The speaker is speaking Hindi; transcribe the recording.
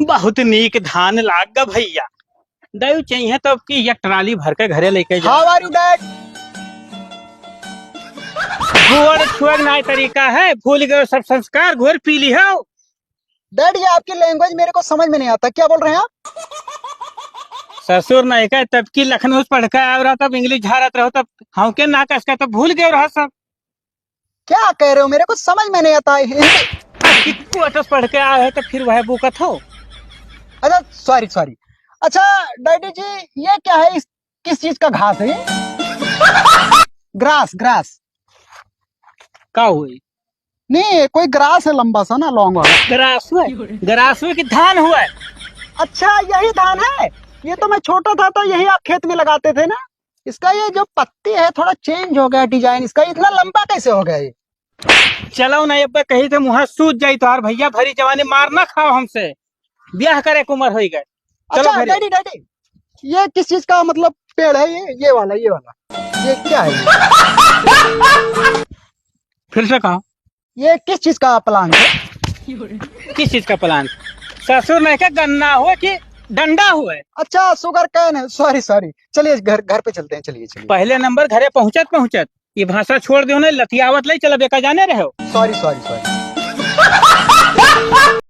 बहुत नीक धान लाग गा भैया। दयु चाहिए तो की एक ट्राली भर के घरे लेके जा। How are you dad? घोर छुअग ना तरीका है, भूल गए सब संस्कार, घोर पी ली हो। डैड ये आपकी लैंग्वेज मेरे को समझ में नहीं आता, क्या बोल रहे हैं आप? ससुर नहीं का तब की लखनऊ से पढ़ के आ रहा, तब इंग्लिश झारत रहो, तब हाँ के नाकस का तब भूल गए रहा सब। क्या कह रहे हो, मेरे को समझ में नहीं आता हिंदी। क्वार्टर्स पढ़ के आए है तो फिर वह बुकत हो। अच्छा सॉरी सॉरी। अच्छा डैडी जी ये क्या है, किस चीज का घास है ये? Grass grass. का हुई? नहीं कोई ग्रास है लंबा सा ना, लॉन्ग वाला। गरासुए की धान हुआ है। अच्छा यही धान है। ये तो मैं छोटा था तो यही आप खेत में लगाते थे ना। इसका ये जो पत्ती है थोड़ा चेंज हो गया डिजाइन, इसका इतना लंबा कैसे हो गया ये? चलो ना अब कही थे मुँह सूझ जाई तो भैया, भरी जवानी मार ना खाओ हमसे, ब्याह करे उम्र हो गए। चलो अच्छा डैडी डैडी ये किस चीज का मतलब पेड़ है ये वाला ये क्या है ये? फिर से कहा ये किस चीज का प्लांट है? किस चीज का प्लान? ससुर नहीं क्या गन्ना हुआ कि डंडा हुआ है? अच्छा शुगर कैन है, सॉरी सॉरी। चलिए घर घर पे चलते हैं, चलिए चलिए। पहले नंबर घरे पहुंचत पहुंचत ये भाषा छोड़ दो ना, लतियावत ले चल बेका जाने रहे हो। Sorry sorry sorry.